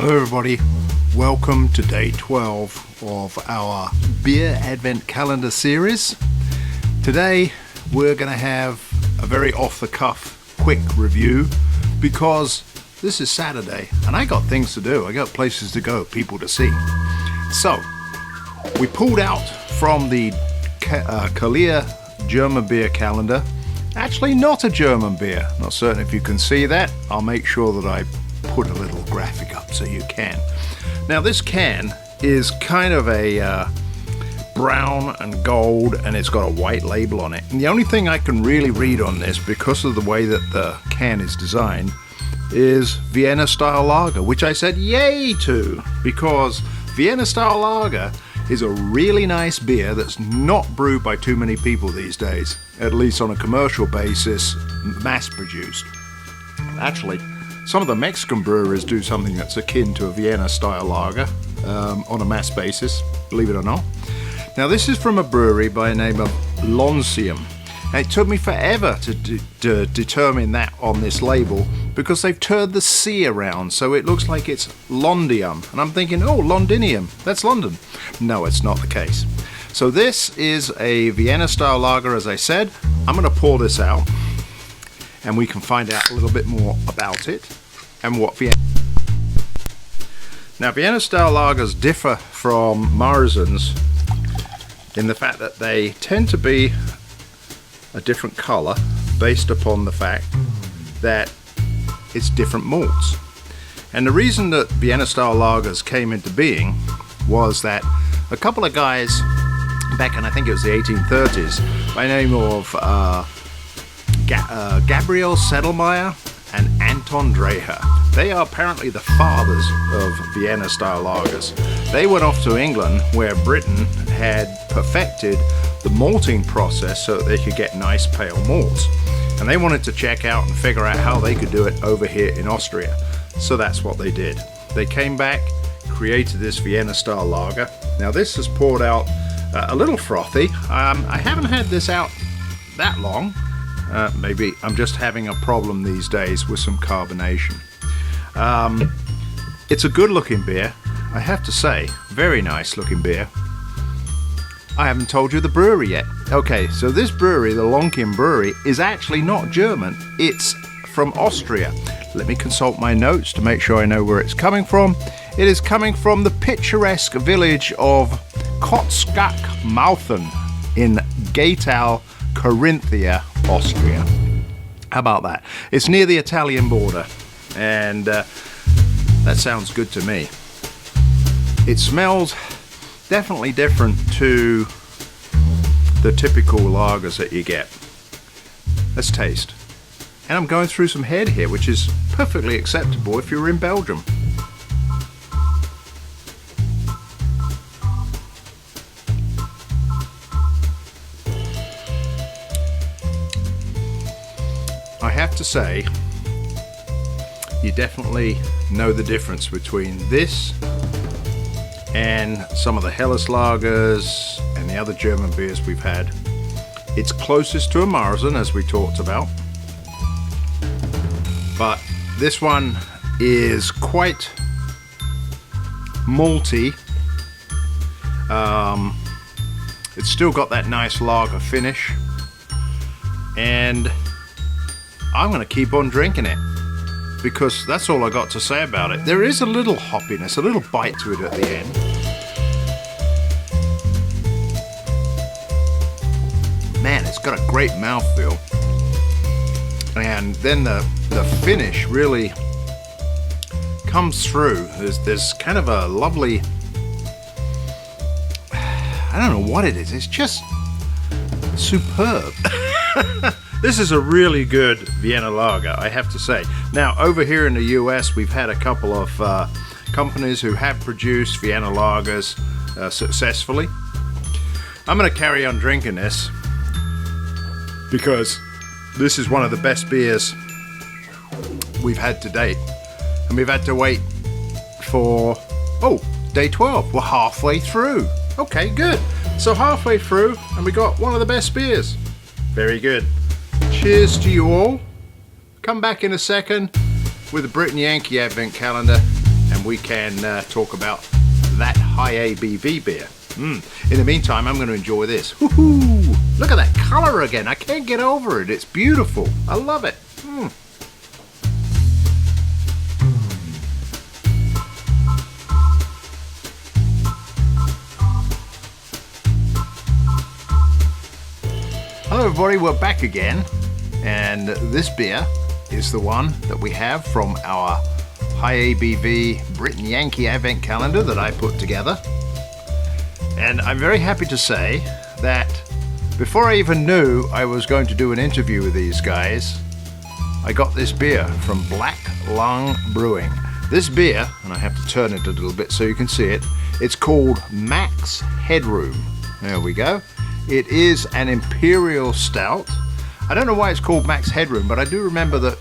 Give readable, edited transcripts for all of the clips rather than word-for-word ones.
Hello everybody, welcome to day 12 of our beer advent calendar series. Today we're going to have a very off-the-cuff quick review because this is Saturday and I got things to do, I got places to go, people to see. So we pulled out from the Kalia German beer calendar. Actually not a German beer, not certain if you can see that. I'll make sure that I put a little graphic up so you can. Now this can is kind of a brown and gold and it's got a white label on it. And the only thing I can really read on this because of the way that the can is designed is Vienna style lager, which I said yay to because Vienna style lager is a really nice beer that's not brewed by too many people these days, at least on a commercial basis, mass produced. Actually, some of the Mexican breweries do something that's akin to a Vienna style lager on a mass basis, believe it or not. Now this is from a brewery by the name of Lonsium. And it took me forever to determine that on this label because they've turned the C around so it looks like it's Londium. And I'm thinking, oh, Londinium, that's London. No, it's not the case. So this is a Vienna style lager, as I said. I'm going to pour this out and we can find out a little bit more about it and what Vienna. Now Vienna style lagers differ from Marzens in the fact that they tend to be a different color based upon the fact that it's different malts. And the reason that Vienna style lagers came into being was that a couple of guys back in I think it was the 1830s by the name of Gabriel Sedlmayr and Anton Dreher. They are apparently the fathers of Vienna style lagers. They went off to England where Britain had perfected the malting process so that they could get nice pale malts. And they wanted to check out and figure out how they could do it over here in Austria. So that's what they did. They came back, created this Vienna style lager. Now this is poured out a little frothy. I haven't had this out that long. Maybe I'm just having a problem these days with some carbonation. It's a good looking beer, I have to say. Very nice looking beer. I haven't told you the brewery yet. Okay, so this brewery, the Lonkian Brewery, is actually not German. It's from Austria. Let me consult my notes to make sure I know where it's coming from. It is coming from the picturesque village of Kotzkach-Mauthen in Gaital, Carinthia, Austria. How about that? It's near the Italian border, and that sounds good to me. It smells definitely different to the typical lagers that you get. Let's taste. And I'm going through some head here, which is perfectly acceptable if you're in Belgium. I have to say, you definitely know the difference between this and some of the Helles lagers and the other German beers we've had. It's closest to a Marzen, as we talked about, but this one is quite malty. It's still got that nice lager finish, and I'm going to keep on drinking it because that's all I got to say about it. There is a little hoppiness, a little bite to it at the end. Man, it's got a great mouthfeel. And then the finish really comes through. There's kind of a lovely, I don't know what it is. It's just superb. This is a really good Vienna lager, I have to say. Now, over here in the US, we've had a couple of companies who have produced Vienna lagers successfully. I'm going to carry on drinking this because this is one of the best beers we've had to date. And we've had to wait for, day 12. We're halfway through. Okay, good. So halfway through, and we got one of the best beers. Very good. Cheers to you all. Come back in a second with the Brit and Yankee Advent Calendar. and we can talk about that high ABV beer. In the meantime, I'm going to enjoy this. Woohoo! Look at that colour again. I can't get over it. It's beautiful. I love it. Hello everybody, we're back again, and this beer is the one that we have from our high ABV Brit and Yankee Advent calendar that I put together. And I'm very happy to say that before I even knew I was going to do an interview with these guys, I got this beer from Black Lung Brewing. This beer, and I have to turn it a little bit so you can see it, it's called Max Headroom. There we go. It is an imperial stout. I don't know why it's called Max Headroom, but I do remember that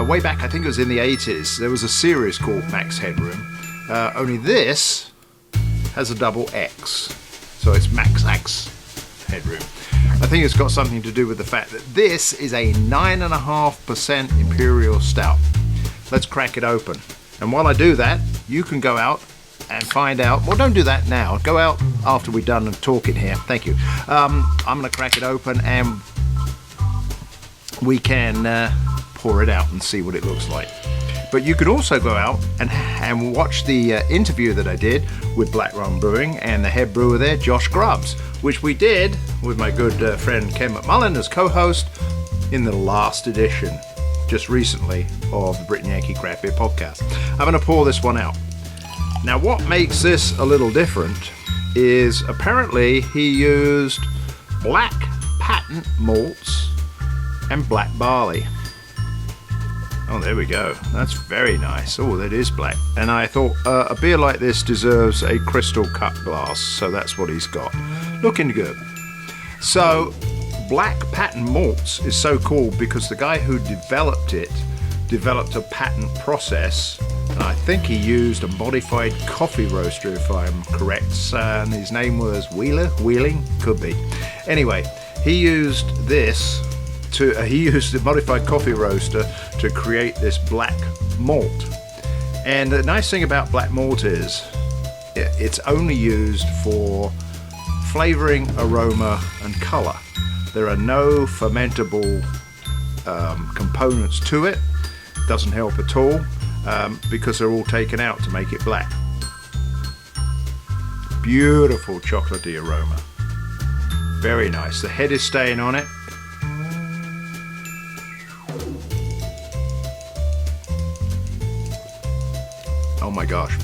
way back, I think it was in the 80s, there was a series called Max Headroom. Only this has a double X, so it's Max X Headroom. I think it's got something to do with the fact that this is a 9.5% imperial stout. Let's crack it open. And while I do that, you can go out and find out. Well, don't do that now. Go out after we're done and talking here. Thank you. I'm going to crack it open and we can pour it out and see what it looks like. But you could also go out and watch the interview that I did with Black Lung Brewing and the head brewer there, Josh Grubbs, which we did with my good friend Ken McMullen as co-host in the last edition, just recently, of the Brit and Yankee Craft Beer Podcast. I'm going to pour this one out. Now, what makes this a little different is apparently he used black patent malts and black barley. Oh, there we go. That's very nice. Oh, that is black. And I thought a beer like this deserves a crystal cut glass, so that's what he's got. Looking good. So, black patent malts is so cool because the guy who developed it developed a patent process. And I think he used a modified coffee roaster, if I'm correct. And his name was Wheeling, could be. Anyway, he used this. He used a modified coffee roaster to create this black malt. And the nice thing about black malt is it's only used for flavoring, aroma, and color. There are no fermentable components to it. Doesn't help at all because they're all taken out to make it black. Beautiful chocolatey aroma. Very nice. The head is staying on it. Oh my gosh.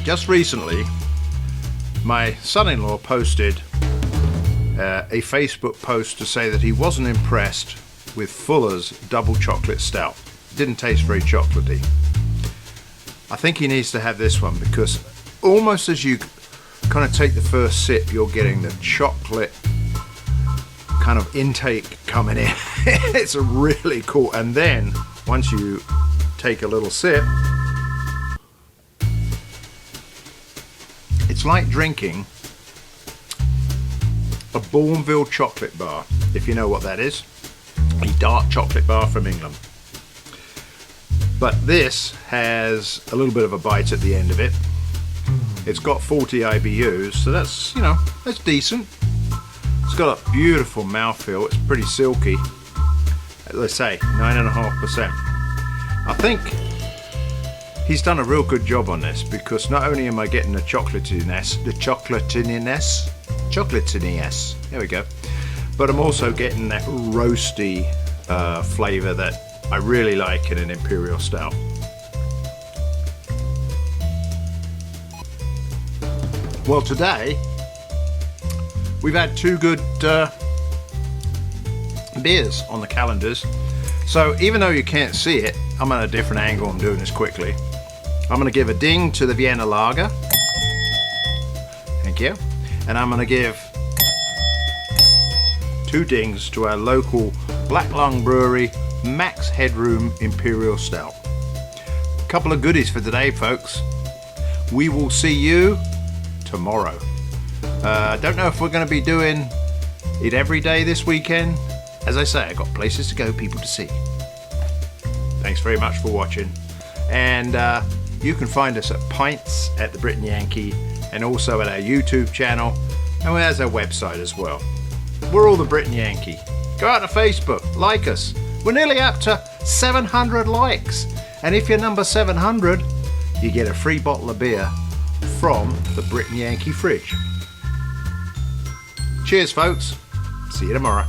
Just recently, my son-in-law posted a Facebook post to say that he wasn't impressed with Fuller's double chocolate stout. It didn't taste very chocolatey. I think he needs to have this one because almost as you kind of take the first sip, you're getting the chocolate kind of intake coming in. It's a really cool, and then once you take a little sip, it's like drinking a Bourneville chocolate bar, if you know what that is. A dark chocolate bar from England. But this has a little bit of a bite at the end of it. It's got 40 IBUs, so that's, you know, that's decent. It's got a beautiful mouthfeel. It's pretty silky. Let's say 9.5%. I think he's done a real good job on this because not only am I getting the chocolatiness, there we go, but I'm also getting that roasty flavour that I really like in an imperial stout. Well, today we've had two good beers on the calendars. So even though you can't see it, I'm at a different angle. I'm doing this quickly. I'm going to give a ding to the Vienna lager. Thank you. And I'm going to give 2 dings to our local Black Lung Brewery Max Headroom Imperial Stout. A couple of goodies for today, folks. We will see you tomorrow. I don't know if we're going to be doing it every day this weekend. As I say, I've got places to go, people to see. Thanks very much for watching. And you can find us at Pints at the Brit and Yankee, and also at our YouTube channel, and there's our website as well. We're all the Brit and Yankee. Go out to Facebook, like us. We're nearly up to 700 likes. And if you're number 700, you get a free bottle of beer from the Brit and Yankee fridge. Cheers, folks. See you tomorrow.